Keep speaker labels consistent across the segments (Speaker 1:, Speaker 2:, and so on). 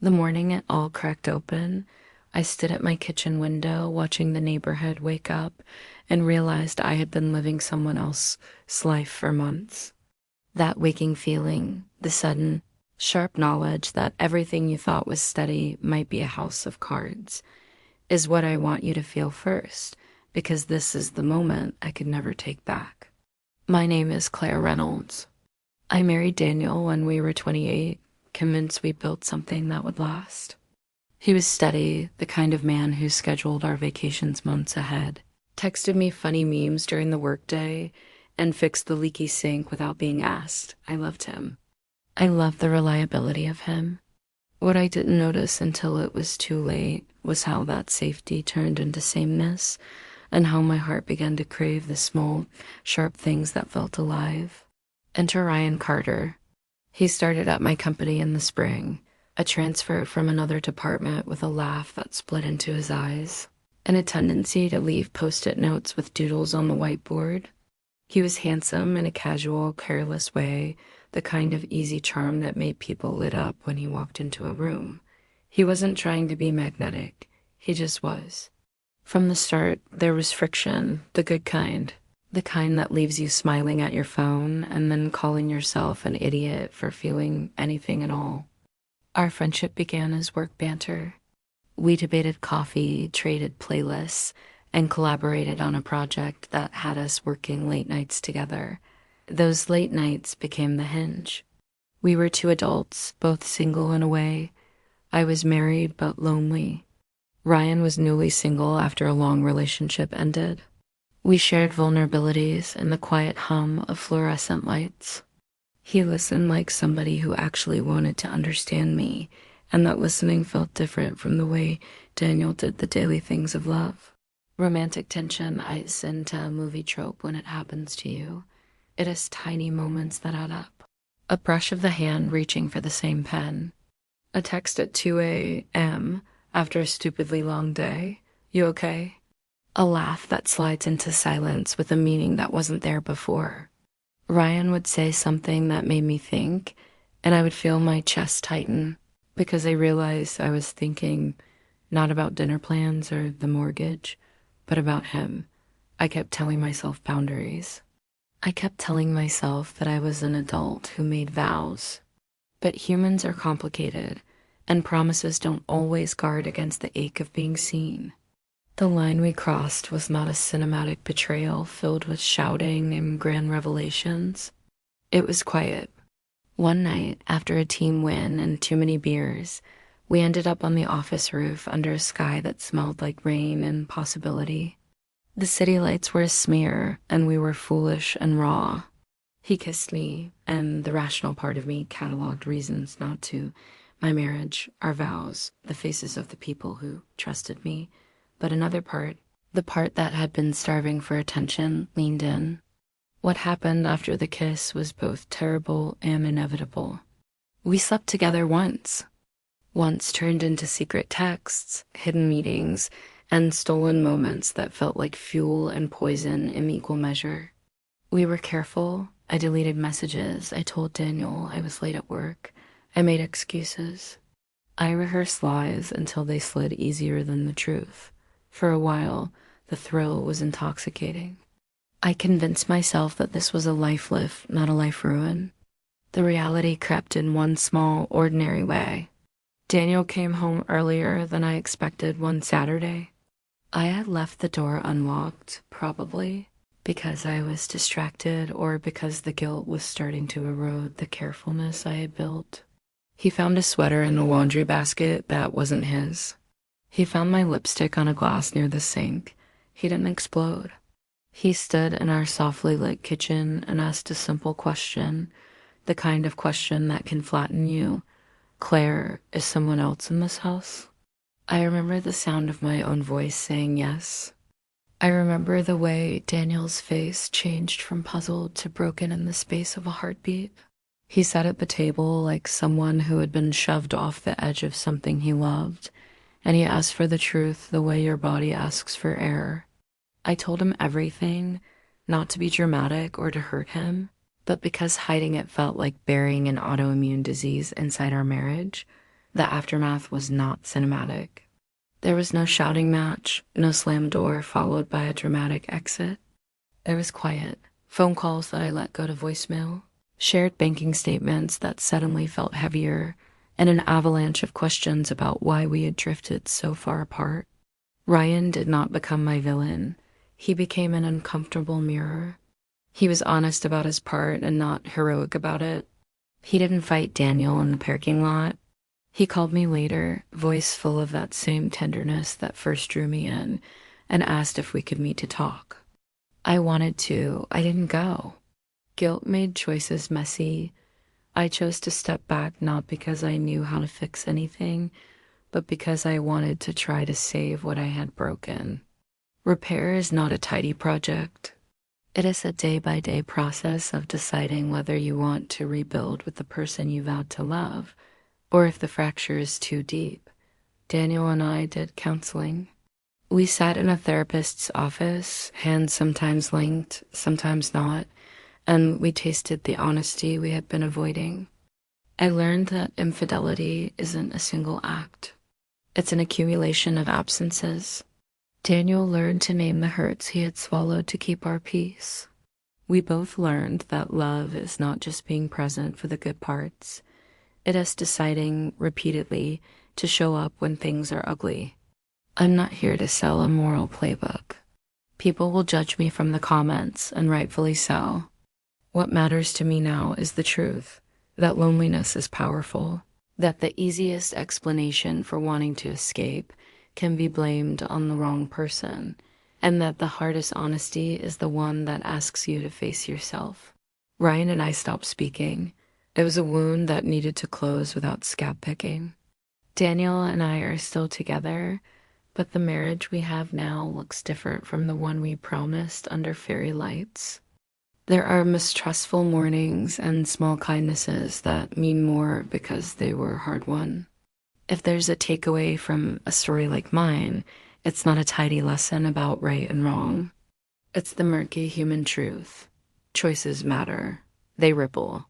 Speaker 1: The morning it all cracked open, I stood at my kitchen window watching the neighborhood wake up and realized I had been living someone else's life for months. That waking feeling, the sudden, sharp knowledge that everything you thought was steady might be a house of cards, is what I want you to feel first, because this is the moment I could never take back. My name is Claire Reynolds. I married Daniel when we were 28, convinced we built something that would last. He was steady, the kind of man who scheduled our vacations months ahead, texted me funny memes during the workday, and fixed the leaky sink without being asked. I loved him. I loved the reliability of him. What I didn't notice until it was too late was how that safety turned into sameness, and how my heart began to crave the small, sharp things that felt alive. Enter Ryan Carter. He started at my company in the spring, a transfer from another department with a laugh that split into his eyes, and a tendency to leave post-it notes with doodles on the whiteboard. He was handsome in a casual, careless way, the kind of easy charm that made people lit up when he walked into a room. He wasn't trying to be magnetic, he just was. From the start, there was friction, the good kind. The kind that leaves you smiling at your phone and then calling yourself an idiot for feeling anything at all. Our friendship began as work banter. We debated coffee, traded playlists, and collaborated on a project that had us working late nights together. Those late nights became the hinge. We were two adults, both single in a way. I was married but lonely. Ryan was newly single after a long relationship ended. We shared vulnerabilities and the quiet hum of fluorescent lights. He listened like somebody who actually wanted to understand me, and that listening felt different from the way Daniel did the daily things of love. Romantic tension is into a movie trope when it happens to you. It is tiny moments that add up. A brush of the hand reaching for the same pen. A text at 2 a.m. after a stupidly long day. You okay? A laugh that slides into silence with a meaning that wasn't there before. Ryan would say something that made me think, and I would feel my chest tighten because I realized I was thinking not about dinner plans or the mortgage, but about him. I kept telling myself boundaries. I kept telling myself that I was an adult who made vows. But humans are complicated, and promises don't always guard against the ache of being seen. The line we crossed was not a cinematic betrayal filled with shouting and grand revelations. It was quiet. One night, after a team win and too many beers, we ended up on the office roof under a sky that smelled like rain and possibility. The city lights were a smear, and we were foolish and raw. He kissed me, and the rational part of me cataloged reasons not to. My marriage, our vows, the faces of the people who trusted me. But another part, the part that had been starving for attention, leaned in. What happened after the kiss was both terrible and inevitable. We slept together once. Once turned into secret texts, hidden meetings, and stolen moments that felt like fuel and poison in equal measure. We were careful. I deleted messages. I told Daniel I was late at work. I made excuses. I rehearsed lies until they slid easier than the truth. For a while, the thrill was intoxicating. I convinced myself that this was a life lift, not a life ruin. The reality crept in one small, ordinary way. Daniel came home earlier than I expected one Saturday. I had left the door unlocked, probably because I was distracted or because the guilt was starting to erode the carefulness I had built. He found a sweater in the laundry basket that wasn't his. He found my lipstick on a glass near the sink. He didn't explode. He stood in our softly lit kitchen and asked a simple question, the kind of question that can flatten you. Claire, is someone else in this house? I remember the sound of my own voice saying yes. I remember the way Daniel's face changed from puzzled to broken in the space of a heartbeat. He sat at the table like someone who had been shoved off the edge of something he loved, and he asked for the truth the way your body asks for air. I told him everything, not to be dramatic or to hurt him, but because hiding it felt like burying an autoimmune disease inside our marriage. The aftermath was not cinematic. There was no shouting match, no slam door followed by a dramatic exit. It was quiet. Phone calls that I let go to voicemail, shared banking statements that suddenly felt heavier, and an avalanche of questions about why we had drifted so far apart. Ryan did not become my villain. He became an uncomfortable mirror. He was honest about his part and not heroic about it. He didn't fight Daniel in the parking lot. He called me later, voice full of that same tenderness that first drew me in, and asked if we could meet to talk. I wanted to. I didn't go. Guilt made choices messy. I chose to step back not because I knew how to fix anything, but because I wanted to try to save what I had broken. Repair is not a tidy project. It is a day-by-day process of deciding whether you want to rebuild with the person you vowed to love, or if the fracture is too deep. Daniel and I did counseling. We sat in a therapist's office, hands sometimes linked, sometimes not, and we tasted the honesty we had been avoiding. I learned that infidelity isn't a single act. It's an accumulation of absences. Daniel learned to name the hurts he had swallowed to keep our peace. We both learned that love is not just being present for the good parts. It is deciding repeatedly to show up when things are ugly. I'm not here to sell a moral playbook. People will judge me from the comments, and rightfully so. What matters to me now is the truth, that loneliness is powerful, that the easiest explanation for wanting to escape can be blamed on the wrong person, and that the hardest honesty is the one that asks you to face yourself. Ryan and I stopped speaking. It was a wound that needed to close without scab picking. Daniel and I are still together, but the marriage we have now looks different from the one we promised under fairy lights. There are mistrustful mornings and small kindnesses that mean more because they were hard-won. If there's a takeaway from a story like mine, it's not a tidy lesson about right and wrong. It's the murky human truth. Choices matter. They ripple.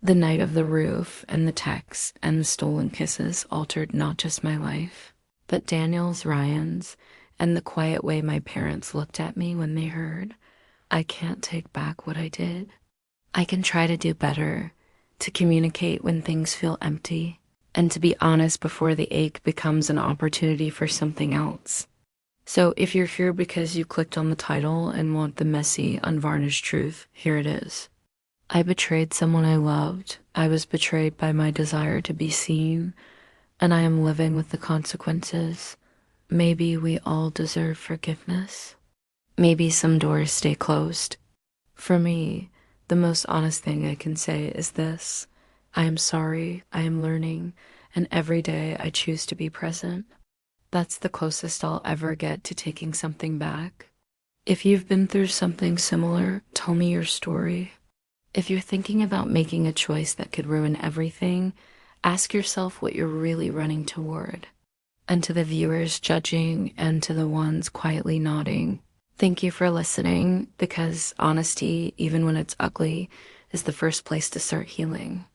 Speaker 1: The night of the roof and the text and the stolen kisses altered not just my life, but Daniel's, Ryan's, and the quiet way my parents looked at me when they heard. I can't take back what I did. I can try to do better, to communicate when things feel empty, and to be honest before the ache becomes an opportunity for something else. So if you're here because you clicked on the title and want the messy, unvarnished truth, here it is. I betrayed someone I loved. I was betrayed by my desire to be seen, and I am living with the consequences. Maybe we all deserve forgiveness. Maybe some doors stay closed. For me, the most honest thing I can say is this. I am sorry, I am learning, and every day I choose to be present. That's the closest I'll ever get to taking something back. If you've been through something similar, tell me your story. If you're thinking about making a choice that could ruin everything, ask yourself what you're really running toward. And to the viewers judging and to the ones quietly nodding, thank you for listening, because honesty, even when it's ugly, is the first place to start healing.